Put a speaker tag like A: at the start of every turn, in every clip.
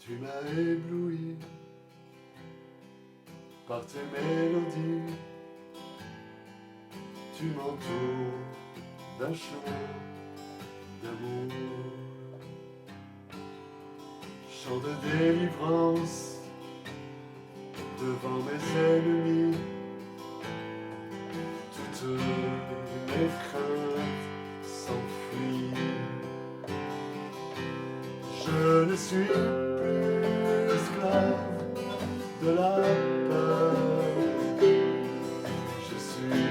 A: Tu m'as ébloui par tes mélodies, tu m'entoures d'un chemin d'amour, chant de délivrance devant mes ennemis, toutes mes craintes s'enfuient. Je ne suis plus esclave de la peur, je suis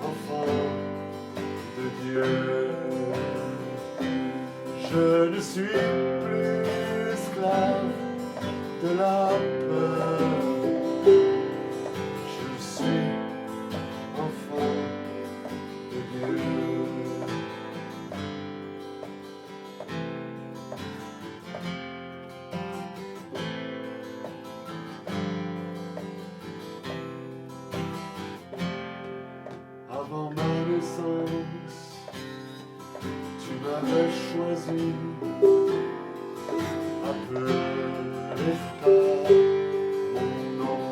A: enfant de Dieu. Je ne suis plus esclave de la peur, je suis enfant de Dieu. Avant ma naissance, tu m'avais choisi, appelé par mon nom.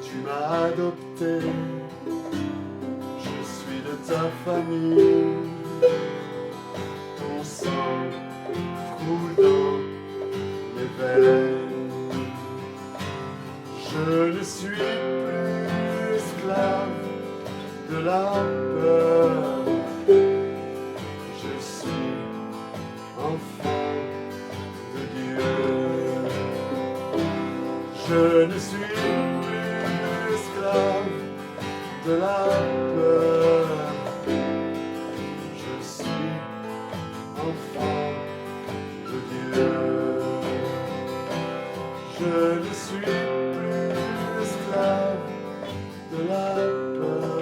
A: Tu m'as adopté, je suis de ta famille, ton sang coule dans mes veines. Je ne suis plus esclave de la peur, je suis enfant de Dieu. Je ne suis plus esclave de la peur, je suis enfant de Dieu. Je ne suis plus esclave de la peur,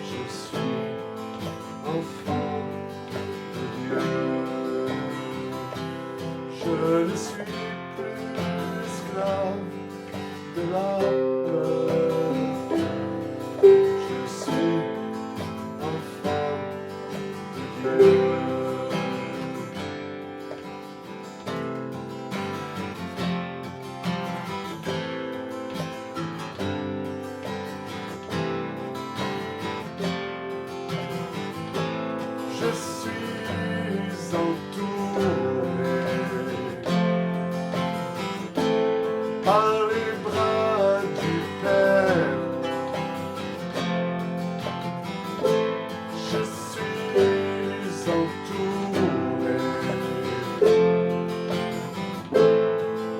A: je suis enfant de Dieu. Je ne suis plus esclave de la peur, je suis enfant de Dieu. Je suis entouré par les bras du Père. Je suis entouré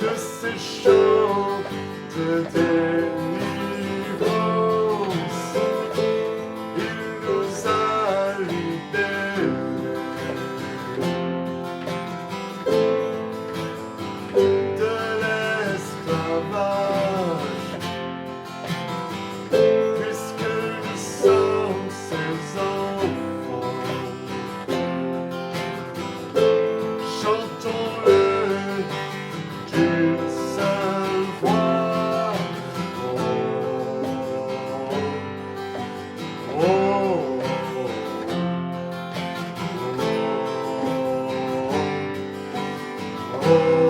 A: de ces chants de délivrance. Il nous a libérés de l'esclavage, puisque nous sommes ses enfants. Chantons-le d'une seule voix. Oh, oh,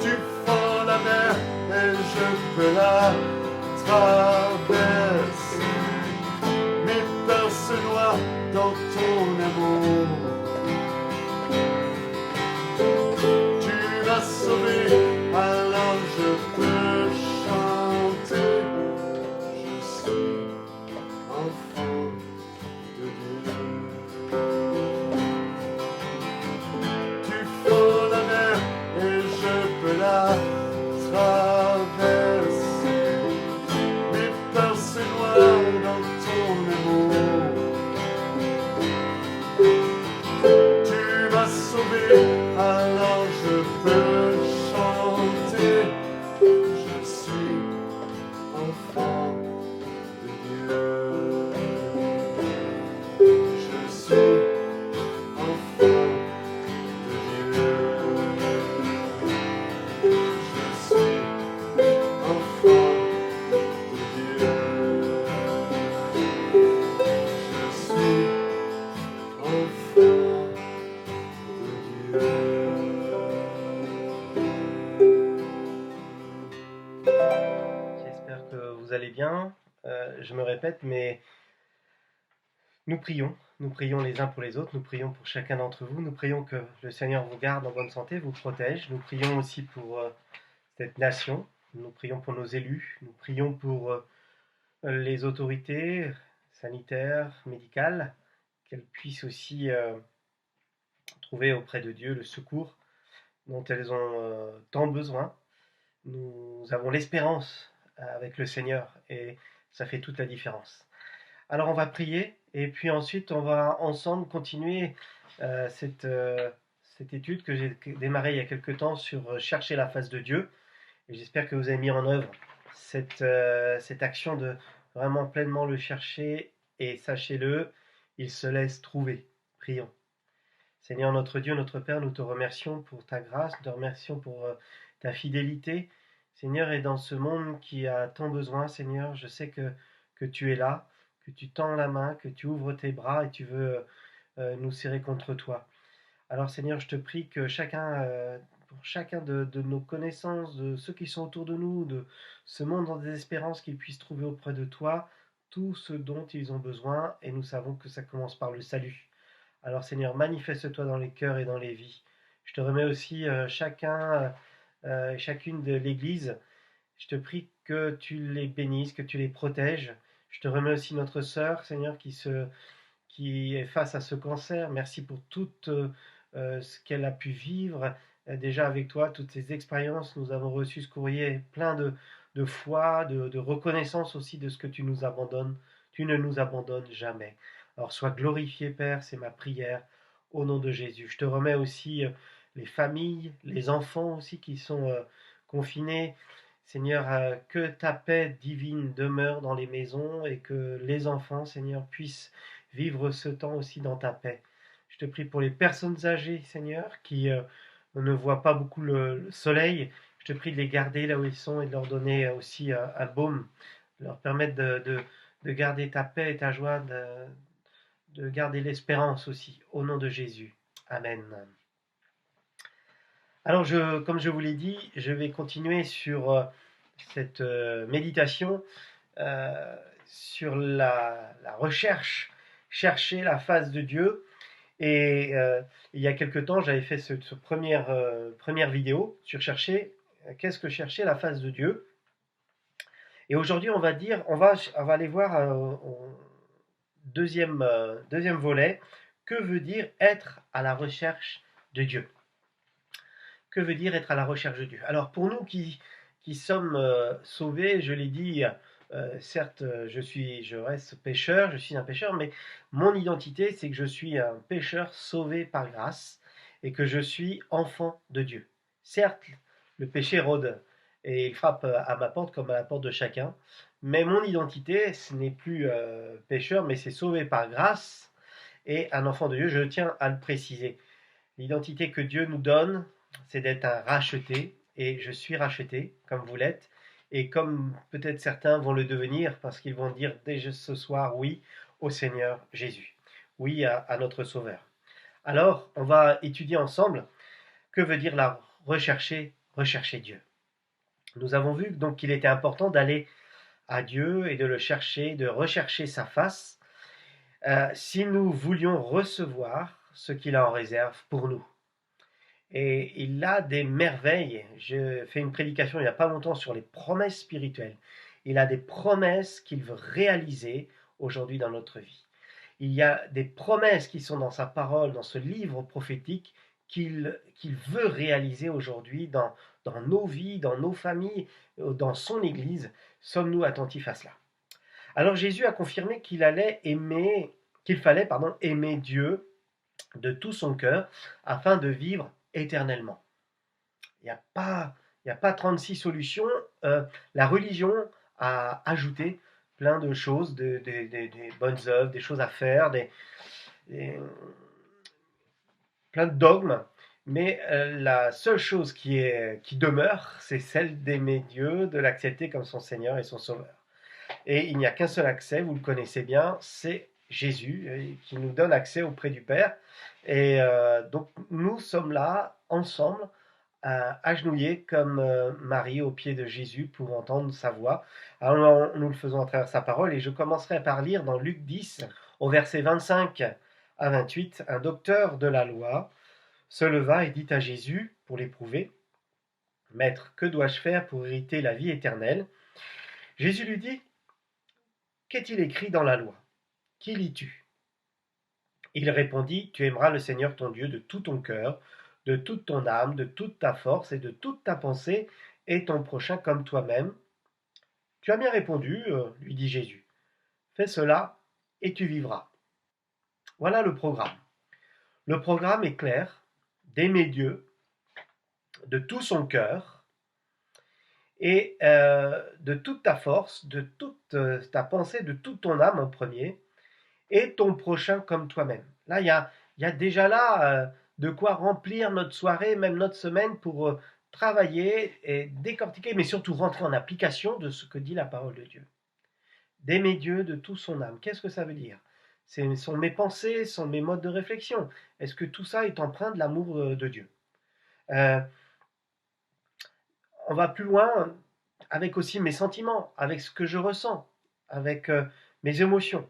A: tu fends la mer et je peux la traverser. Mes peurs se noient dans ton amour. Tu m'as sauvé, alors je peux chanter. Je suis enfant de Dieu. Tu fends la mer et je peux la traverser. Mes peurs se noient dans ton amour.
B: je me répète, mais nous prions les uns pour les autres, nous prions pour chacun d'entre vous, nous prions que le Seigneur vous garde en bonne santé, vous protège, nous prions aussi pour cette nation, nous prions pour nos élus, nous prions pour les autorités sanitaires, médicales, qu'elles puissent aussi trouver auprès de Dieu le secours dont elles ont tant besoin. Nous avons l'espérance avec le Seigneur et ça fait toute la différence. Alors on va prier et puis ensuite on va ensemble continuer cette étude que j'ai démarrée il y a quelque temps sur chercher la face de Dieu. Et j'espère que vous avez mis en œuvre cette action de vraiment pleinement le chercher et sachez-le, il se laisse trouver. Prions. Seigneur notre Dieu, notre Père, nous te remercions pour ta grâce, nous te remercions pour ta fidélité. Seigneur, et dans ce monde qui a tant besoin, Seigneur, je sais que tu es là, que tu tends la main, que tu ouvres tes bras et tu veux nous serrer contre toi. Alors Seigneur, je te prie que pour chacun de nos connaissances, de ceux qui sont autour de nous, de ce monde en désespérance, qu'ils puissent trouver auprès de toi tout ce dont ils ont besoin, et nous savons que ça commence par le salut. Alors Seigneur, manifeste-toi dans les cœurs et dans les vies. Je te remets aussi chacun et chacune de l'Église. Je te prie que tu les bénisses, que tu les protèges. Je te remets aussi notre sœur, Seigneur, qui est face à ce cancer. Merci pour tout ce qu'elle a pu vivre déjà avec toi, toutes ces expériences. Nous avons reçu ce courrier plein de foi, de reconnaissance aussi de ce que tu nous abandonnes. Tu ne nous abandonnes jamais. Alors sois glorifié, Père, c'est ma prière au nom de Jésus. Je te remets aussi les familles, les enfants aussi qui sont confinés. Seigneur, que ta paix divine demeure dans les maisons et que les enfants, Seigneur, puissent vivre ce temps aussi dans ta paix. Je te prie pour les personnes âgées, Seigneur, qui ne voient pas beaucoup le soleil. Je te prie de les garder là où ils sont et de leur donner aussi un baume, de leur permettre de garder ta paix et ta joie, de garder l'espérance aussi, au nom de Jésus. Amen. Alors, comme je vous l'ai dit, je vais continuer sur cette méditation sur la recherche, chercher la face de Dieu. Et il y a quelque temps, j'avais fait cette première vidéo sur chercher, qu'est-ce que chercher la face de Dieu. Et aujourd'hui, on va aller voir au deuxième volet, que veut dire être à la recherche de Dieu. Que veut dire être à la recherche de Dieu? Alors pour nous qui sommes sauvés, je l'ai dit, certes je reste pécheur, je suis un pécheur, mais mon identité c'est que je suis un pécheur sauvé par grâce et que je suis enfant de Dieu. Certes, le péché rôde et il frappe à ma porte comme à la porte de chacun, mais mon identité ce n'est plus pécheur, mais c'est sauvé par grâce et un enfant de Dieu, je tiens à le préciser. L'identité que Dieu nous donne, c'est d'être un racheté, et je suis racheté, comme vous l'êtes, et comme peut-être certains vont le devenir, parce qu'ils vont dire dès ce soir oui au Seigneur Jésus, oui à notre Sauveur. Alors, on va étudier ensemble que veut dire la rechercher Dieu. Nous avons vu donc qu'il était important d'aller à Dieu et de le chercher, de rechercher sa face, si nous voulions recevoir ce qu'il a en réserve pour nous. Et il a des merveilles. J'ai fait une prédication il n'y a pas longtemps sur les promesses spirituelles. Il a des promesses qu'il veut réaliser aujourd'hui dans notre vie. Il y a des promesses qui sont dans sa parole, dans ce livre prophétique, qu'il veut réaliser aujourd'hui dans nos vies, dans nos familles, dans son Église. Sommes-nous attentifs à cela? Alors Jésus a confirmé qu'il fallait aimer Dieu de tout son cœur afin de vivre éternellement. Il n'y a pas 36 solutions. La religion a ajouté plein de choses, des bonnes œuvres, des choses à faire, plein de dogmes. Mais la seule chose qui demeure, c'est celle d'aimer Dieu, de l'accepter comme son Seigneur et son Sauveur. Et il n'y a qu'un seul accès, vous le connaissez bien, c'est Jésus qui nous donne accès auprès du Père. Et donc nous sommes là ensemble agenouillés comme Marie au pied de Jésus pour entendre sa voix. Alors nous le faisons à travers sa parole et je commencerai par lire dans Luc 10 au verset 25 à 28. Un docteur de la loi se leva et dit à Jésus pour l'éprouver: Maître, que dois-je faire pour hériter la vie éternelle? Jésus lui dit: Qu'est-il écrit dans la loi? Qui lis-tu? Il répondit: Tu aimeras le Seigneur ton Dieu de tout ton cœur, de toute ton âme, de toute ta force et de toute ta pensée, et ton prochain comme toi-même. Tu as bien répondu, lui dit Jésus. Fais cela et tu vivras. Voilà le programme. Le programme est clair: d'aimer Dieu de tout son cœur et de toute ta force, de toute ta pensée, de toute ton âme en premier, et ton prochain comme toi-même. Là, il y a déjà là de quoi remplir notre soirée, même notre semaine, pour travailler et décortiquer, mais surtout rentrer en application de ce que dit la parole de Dieu. D'aimer Dieu de tout son âme. Qu'est-ce que ça veut dire? Sont mes pensées, sont mes modes de réflexion. Est-ce que tout ça est empreint de l'amour de Dieu? On va plus loin avec aussi mes sentiments, avec ce que je ressens, avec mes émotions.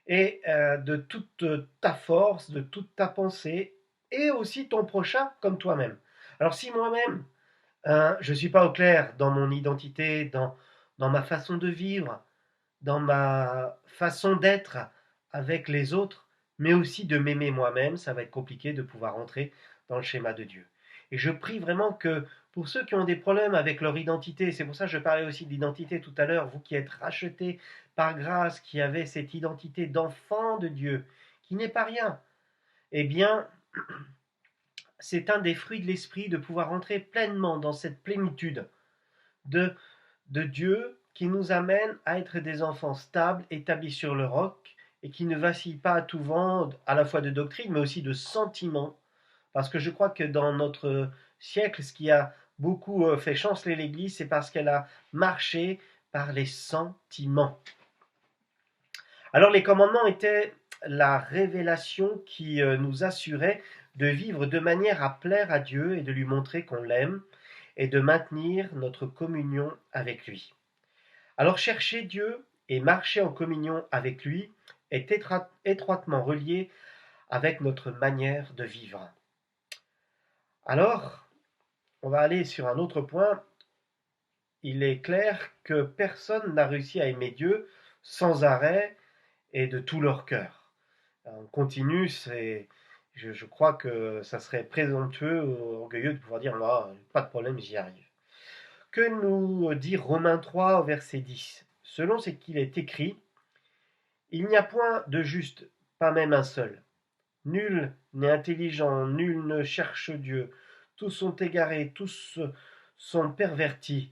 B: Et de toute ta force, de toute ta pensée, et aussi ton prochain comme toi-même. Alors si moi-même, je ne suis pas au clair dans mon identité, dans ma façon de vivre, dans ma façon d'être avec les autres, mais aussi de m'aimer moi-même, ça va être compliqué de pouvoir entrer dans le schéma de Dieu. Et je prie vraiment que pour ceux qui ont des problèmes avec leur identité, c'est pour ça que je parlais aussi d'identité tout à l'heure, vous qui êtes rachetés par grâce, qui avez cette identité d'enfant de Dieu, qui n'est pas rien, eh bien, c'est un des fruits de l'esprit de pouvoir entrer pleinement dans cette plénitude de, de Dieu qui nous amène à être des enfants stables, établis sur le roc, et qui ne vacillent pas à tout vent, à la fois de doctrine, mais aussi de sentiments. Parce que je crois que dans notre siècle, ce qui a beaucoup fait chanceler l'Église, c'est parce qu'elle a marché par les sentiments. Alors les commandements étaient la révélation qui nous assurait de vivre de manière à plaire à Dieu et de lui montrer qu'on l'aime et de maintenir notre communion avec lui. Alors chercher Dieu et marcher en communion avec lui est étroitement relié avec notre manière de vivre. Alors, on va aller sur un autre point. Il est clair que personne n'a réussi à aimer Dieu sans arrêt et de tout leur cœur. On continue, je crois que ça serait présomptueux ou orgueilleux de pouvoir dire ah, pas de problème, j'y arrive. Que nous dit Romains 3 au verset 10? Selon ce qu'il est écrit, il n'y a point de juste, pas même un seul. Nul n'est intelligent, nul ne cherche Dieu. Tous sont égarés, tous sont pervertis.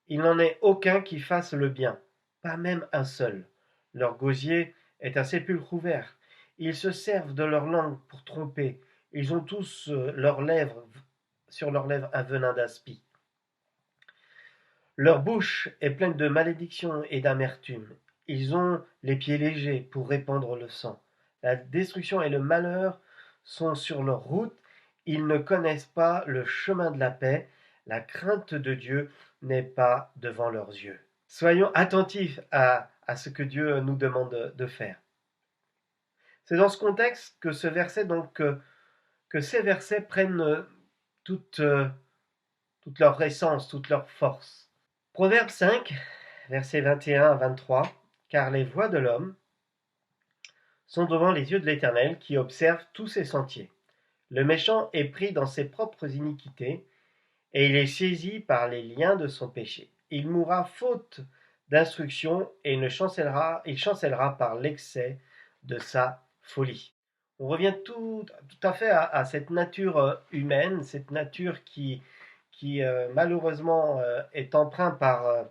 B: Il n'en est aucun qui fasse le bien, pas même un seul. Leur gosier est un sépulcre ouvert. Ils se servent de leur langue pour tromper. Ils ont tous sur leurs lèvres un venin d'aspi. Leur bouche est pleine de malédiction et d'amertume. Ils ont les pieds légers pour répandre le sang. La destruction et le malheur sont sur leur route. Ils ne connaissent pas le chemin de la paix. La crainte de Dieu n'est pas devant leurs yeux. Soyons attentifs à ce que Dieu nous demande de faire. C'est dans ce contexte que ces versets prennent toute leur essence, toute leur force. Proverbe 5, versets 21 à 23. Car les voies de l'homme sont devant les yeux de l'Éternel qui observe tous ses sentiers. Le méchant est pris dans ses propres iniquités et il est saisi par les liens de son péché. Il mourra faute d'instruction et il chancellera par l'excès de sa folie. On revient tout à fait à cette nature humaine, cette nature qui malheureusement est empreinte par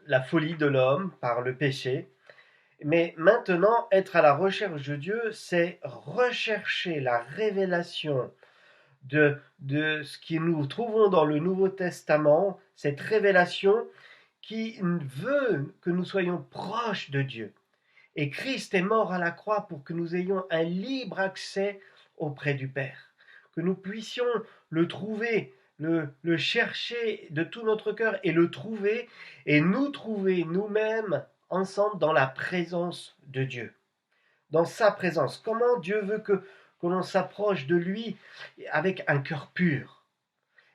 B: la folie de l'homme, par le péché. Mais maintenant, être à la recherche de Dieu, c'est rechercher la révélation de ce que nous trouvons dans le Nouveau Testament, cette révélation qui veut que nous soyons proches de Dieu. Et Christ est mort à la croix pour que nous ayons un libre accès auprès du Père. que nous puissions le trouver, le chercher de tout notre cœur et le trouver et nous trouver nous-mêmes ensemble dans la présence de Dieu, dans sa présence. Comment Dieu veut que l'on s'approche de lui avec un cœur pur.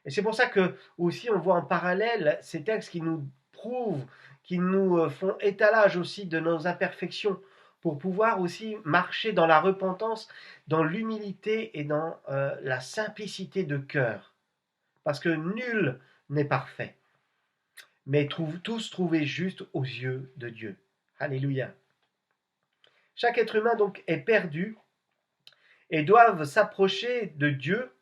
B: Et c'est pour ça que aussi on voit en parallèle ces textes qui nous prouvent, qui nous font étalage aussi de nos imperfections, pour pouvoir aussi marcher dans la repentance, dans l'humilité et dans la simplicité de cœur. Parce que nul n'est parfait, mais tous trouvés justes aux yeux de Dieu. Alléluia. Chaque être humain donc est perdu et doit s'approcher de Dieu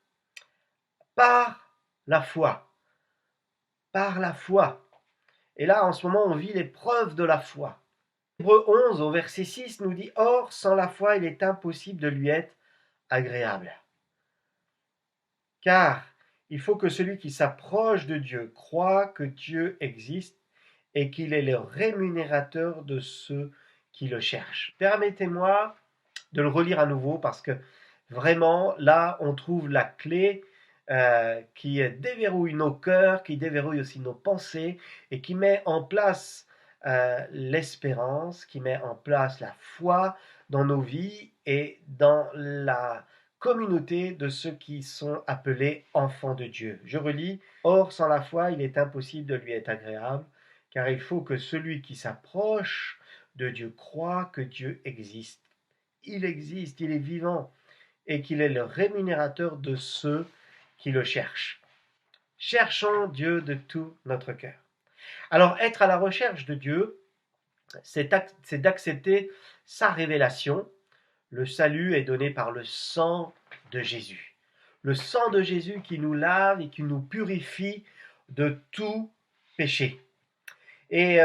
B: par la foi. Par la foi. Et là, en ce moment, on vit l'épreuve de la foi. Hébreux 11, au verset 6, nous dit « Or, sans la foi, il est impossible de lui être agréable. » Car il faut que celui qui s'approche de Dieu croit que Dieu existe et qu'il est le rémunérateur de ceux qui le cherchent. Permettez-moi de le relire à nouveau parce que vraiment, là, on trouve la clé qui déverrouille nos cœurs, qui déverrouille aussi nos pensées et qui met en place l'espérance, qui met en place la foi dans nos vies et dans la communauté de ceux qui sont appelés enfants de Dieu. Je relis, « Or, sans la foi, il est impossible de lui être agréable, car il faut que celui qui s'approche de Dieu croit que Dieu existe. Il existe, il est vivant, et qu'il est le rémunérateur de ceux qui le cherchent. » Cherchons Dieu de tout notre cœur. Alors, être à la recherche de Dieu, c'est d'accepter sa révélation. Le salut est donné par le sang de Jésus. Le sang de Jésus qui nous lave et qui nous purifie de tout péché. Et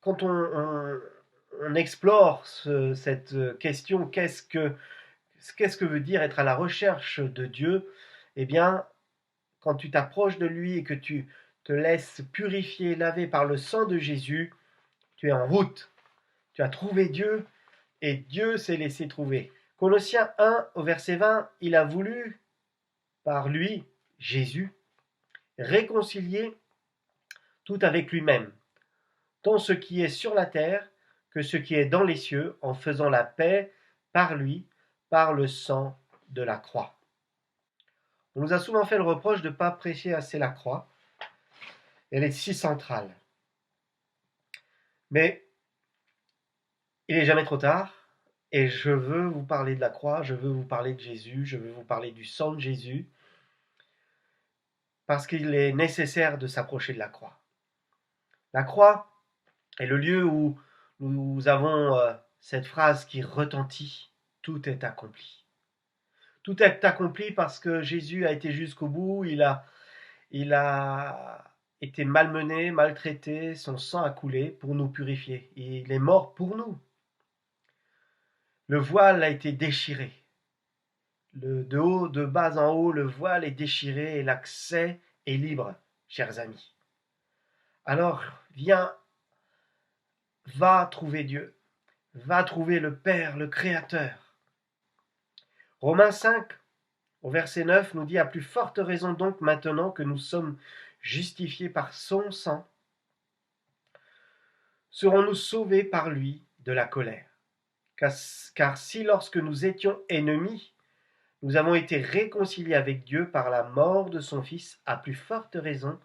B: quand on explore cette question, qu'est-ce que veut dire être à la recherche de Dieu? Eh bien, quand tu t'approches de lui et que tu te laisses purifier, laver par le sang de Jésus, tu es en route. Tu as trouvé Dieu et Dieu s'est laissé trouver. Colossiens 1 au verset 20, il a voulu, par lui, Jésus, réconcilier tout avec lui-même, tant ce qui est sur la terre que ce qui est dans les cieux, en faisant la paix par lui, par le sang de la croix. On nous a souvent fait le reproche de ne pas prêcher assez la croix. Elle est si centrale. Mais il n'est jamais trop tard. Et je veux vous parler de la croix, je veux vous parler de Jésus, je veux vous parler du sang de Jésus, parce qu'il est nécessaire de s'approcher de la croix. La croix est le lieu où nous avons cette phrase qui retentit, « Tout est accompli ». Tout est accompli parce que Jésus a été jusqu'au bout, il a été malmené, maltraité, son sang a coulé pour nous purifier. Il est mort pour nous. Le voile a été déchiré. De bas en haut, le voile est déchiré et l'accès est libre, chers amis. Alors, viens, va trouver Dieu, va trouver le Père, le Créateur. Romains 5, au verset 9, nous dit « À plus forte raison donc maintenant que nous sommes justifiés par son sang, serons-nous sauvés par lui de la colère. Car si lorsque nous étions ennemis, nous avons été réconciliés avec Dieu par la mort de son Fils, à plus forte raison,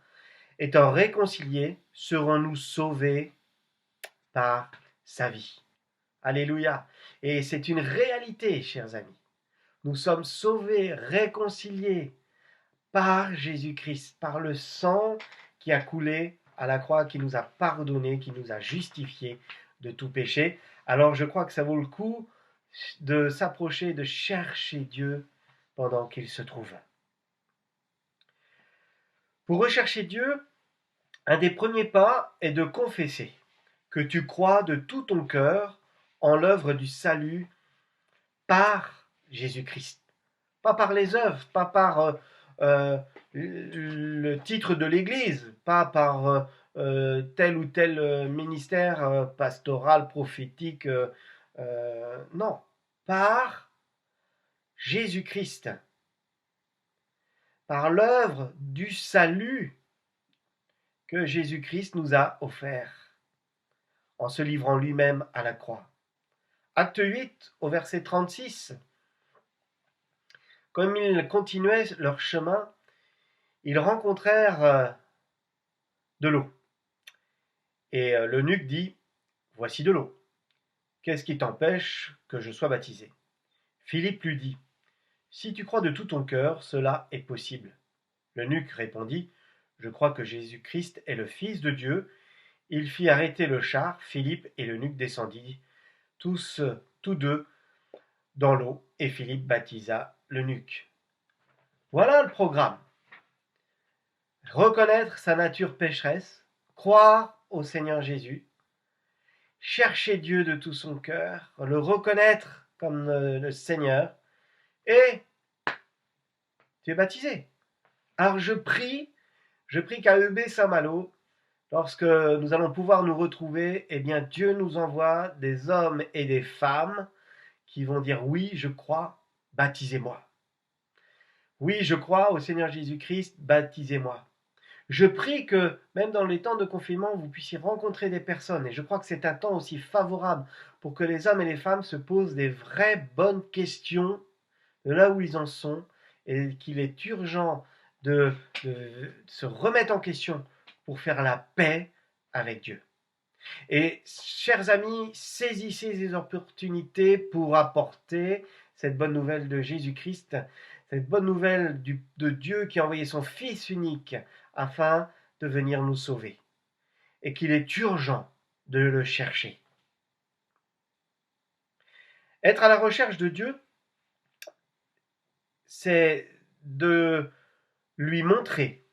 B: étant réconciliés, serons-nous sauvés par sa vie. » Alléluia. Et c'est une réalité, chers amis. Nous sommes sauvés, réconciliés par Jésus-Christ, par le sang qui a coulé à la croix, qui nous a pardonné, qui nous a justifiés de tout péché. Alors je crois que ça vaut le coup de s'approcher, de chercher Dieu pendant qu'il se trouve. Pour rechercher Dieu, un des premiers pas est de confesser que tu crois de tout ton cœur en l'œuvre du salut par Jésus-Christ. Pas par les œuvres, pas par le titre de l'Église, pas par tel ou tel ministère pastoral, prophétique, non, par Jésus-Christ. par l'œuvre du salut que Jésus-Christ nous a offert en se livrant lui-même à la croix. Acte 8, au verset 36. Comme ils continuaient leur chemin, ils rencontrèrent de l'eau. Et l'eunuque dit, « Voici de l'eau. Qu'est-ce qui t'empêche que je sois baptisé ?» Philippe lui dit, « Si tu crois de tout ton cœur, cela est possible. » L'eunuque répondit, « Je crois que Jésus-Christ est le Fils de Dieu. » Il fit arrêter le char. Philippe et l'eunuque descendit, tous deux, dans l'eau, et Philippe baptisa l'eunuque. Voilà le programme. Reconnaître sa nature pécheresse, croire au Seigneur Jésus, chercher Dieu de tout son cœur, le reconnaître comme le Seigneur, et tu es baptisé. Alors je prie qu'à EB Saint-Malo, lorsque nous allons pouvoir nous retrouver, eh bien Dieu nous envoie des hommes et des femmes qui vont dire « Oui, je crois, baptisez-moi. Oui, je crois au Seigneur Jésus-Christ, baptisez-moi. » Je prie que, même dans les temps de confinement, vous puissiez rencontrer des personnes. Et je crois que c'est un temps aussi favorable pour que les hommes et les femmes se posent des vraies bonnes questions de là où ils en sont, et qu'il est urgent de se remettre en question pour faire la paix avec Dieu. Et chers amis, saisissez ces opportunités pour apporter cette bonne nouvelle de Jésus-Christ, cette bonne nouvelle de Dieu qui a envoyé son Fils unique afin de venir nous sauver. Et qu'il est urgent de le chercher. Être à la recherche de Dieu, c'est de lui montrer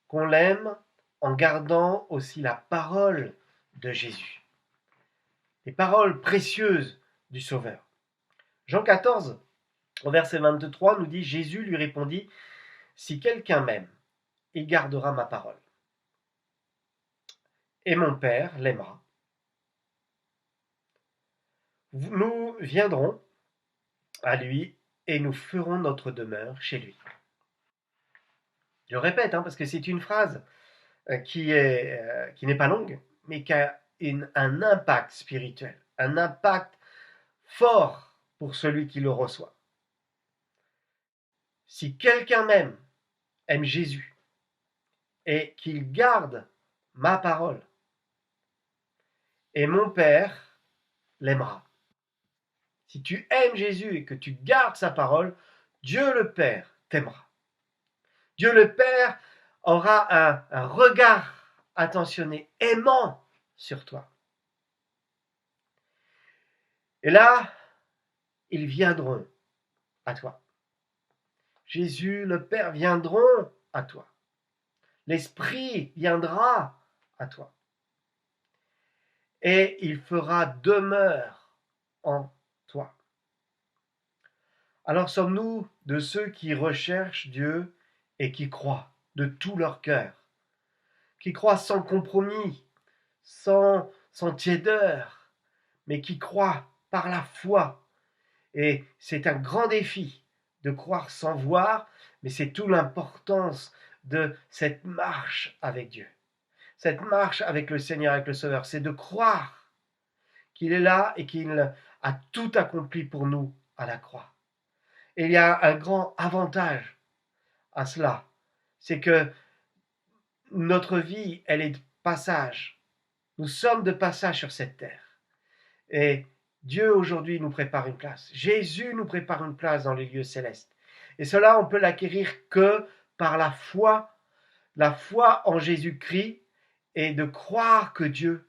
B: qu'on l'aime en gardant aussi la parole de Jésus. Les paroles précieuses du Sauveur. Jean 14, au verset 23, nous dit « Jésus lui répondit, « Si quelqu'un m'aime, il gardera ma parole. Et mon Père l'aimera. Nous viendrons à lui et nous ferons notre demeure chez lui. » Je répète, parce que c'est une phrase qui n'est pas longue, mais qui a un impact spirituel, un impact fort pour celui qui le reçoit. Si quelqu'un m'aime, aime Jésus, et qu'il garde ma parole, et mon Père l'aimera. Si tu aimes Jésus et que tu gardes sa parole, Dieu le Père t'aimera. Dieu le Père aura un regard attentionné, aimant sur toi. Et là, ils viendront à toi. Jésus, le Père, viendront à toi. L'Esprit viendra à toi. Et il fera demeure en toi. Alors sommes-nous de ceux qui recherchent Dieu et qui croient de tout leur cœur, qui croient sans compromis, sans tiédeur, mais qui croient par la foi. Et c'est un grand défi de croire sans voir, mais c'est toute l'importance de cette marche avec Dieu. Cette marche avec le Seigneur, avec le Sauveur, c'est de croire qu'il est là et qu'il a tout accompli pour nous à la croix. Et il y a un grand avantage à cela, c'est que notre vie, elle est de passage. Nous sommes de passage sur cette terre. Et Dieu aujourd'hui nous prépare une place. Jésus nous prépare une place dans les lieux célestes. Et cela, on peut l'acquérir que par la foi en Jésus-Christ et de croire que Dieu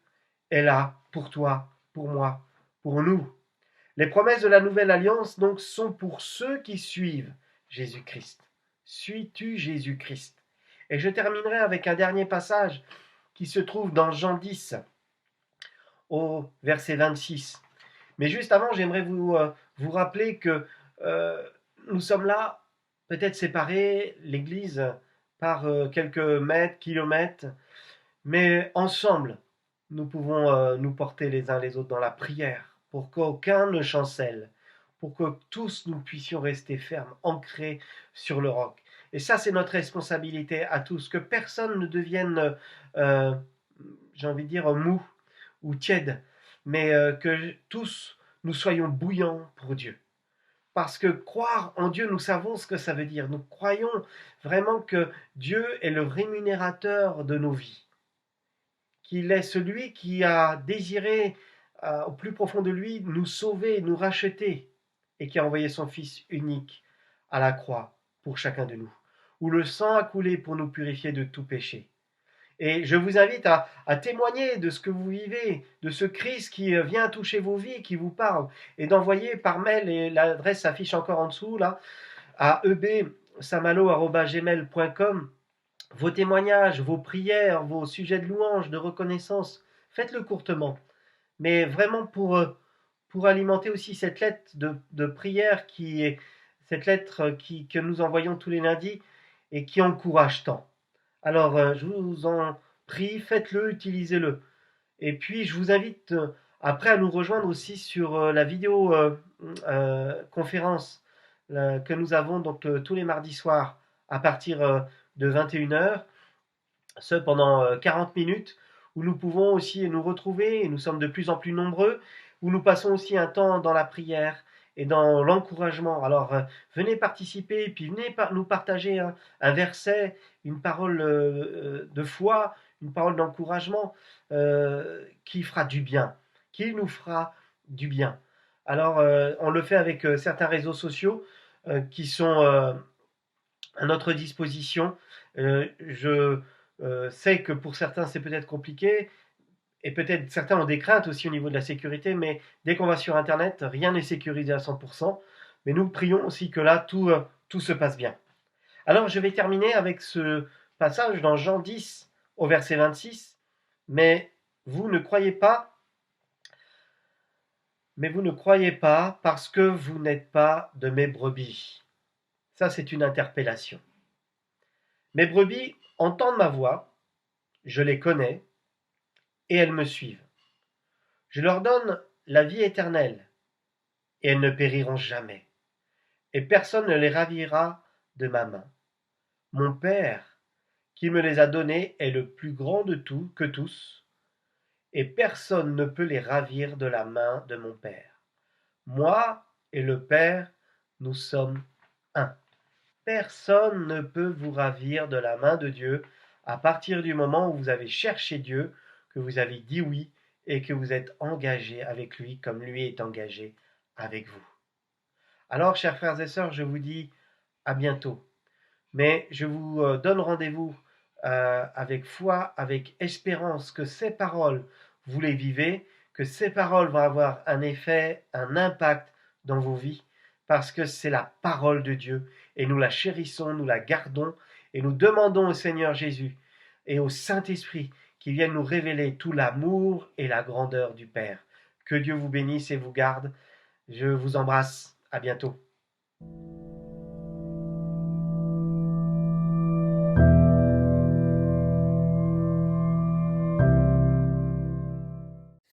B: est là pour toi, pour moi, pour nous. Les promesses de la nouvelle alliance donc sont pour ceux qui suivent Jésus-Christ. Suis-tu Jésus-Christ? Et je terminerai avec un dernier passage qui se trouve dans Jean 10, au verset 26. Mais juste avant, j'aimerais vous rappeler que nous sommes là, peut-être séparés, l'Église, par quelques mètres, kilomètres, mais ensemble, nous pouvons nous porter les uns les autres dans la prière, pour qu'aucun ne chancelle, pour que tous nous puissions rester fermes, ancrés sur le roc. Et ça, c'est notre responsabilité à tous, que personne ne devienne, euh, j'ai envie de dire, mou ou tiède, mais que tous nous soyons bouillants pour Dieu. Parce que croire en Dieu, nous savons ce que ça veut dire. Nous croyons vraiment que Dieu est le rémunérateur de nos vies, qu'il est celui qui a désiré au plus profond de lui nous sauver, nous racheter, et qui a envoyé son Fils unique à la croix pour chacun de nous, où le sang a coulé pour nous purifier de tout péché. Et je vous invite à témoigner de ce que vous vivez, de ce Christ qui vient toucher vos vies, qui vous parle, et d'envoyer par mail, et l'adresse s'affiche encore en dessous, là, à ebsamalo@gmail.com, vos témoignages, vos prières, vos sujets de louange, de reconnaissance. Faites-le courtement, mais vraiment pour alimenter aussi cette lettre de prière qui est cette lettre que nous envoyons tous les lundis et qui encourage tant. Alors, je vous en prie, faites-le, utilisez-le. Et puis, je vous invite après à nous rejoindre aussi sur la vidéo conférence que nous avons donc tous les mardis soirs à partir de 21h, ce pendant 40 minutes, où nous pouvons aussi nous retrouver, et nous sommes de plus en plus nombreux, où nous passons aussi un temps dans la prière et dans l'encouragement. Alors, venez participer, puis venez nous partager un verset, une parole de foi, une parole d'encouragement qui fera du bien, qui nous fera du bien. Alors, on le fait avec certains réseaux sociaux qui sont à notre disposition. Je sais que pour certains, c'est peut-être compliqué, et peut-être certains ont des craintes aussi au niveau de la sécurité, mais dès qu'on va sur Internet, rien n'est sécurisé à 100%. Mais nous prions aussi que là, tout se passe bien. Alors, je vais terminer avec ce passage dans Jean 10 au verset 26. Mais vous ne croyez pas, parce que vous n'êtes pas de mes brebis. Ça, c'est une interpellation. Mes brebis entendent ma voix, je les connais, et elles me suivent. Je leur donne la vie éternelle, et elles ne périront jamais, et personne ne les ravira de ma main. Mon Père, qui me les a donnés, est le plus grand de tout que tous, et personne ne peut les ravir de la main de mon Père. Moi et le Père, nous sommes un. Personne ne peut vous ravir de la main de Dieu à partir du moment où vous avez cherché Dieu, que vous avez dit oui et que vous êtes engagé avec lui comme lui est engagé avec vous. Alors, chers frères et sœurs, je vous dis à bientôt. Mais je vous donne rendez-vous avec foi, avec espérance que ces paroles, vous les vivez, que ces paroles vont avoir un effet, un impact dans vos vies, parce que c'est la parole de Dieu, et nous la chérissons, nous la gardons, et nous demandons au Seigneur Jésus et au Saint-Esprit qui viennent nous révéler tout l'amour et la grandeur du Père. Que Dieu vous bénisse et vous garde. Je vous embrasse. À bientôt.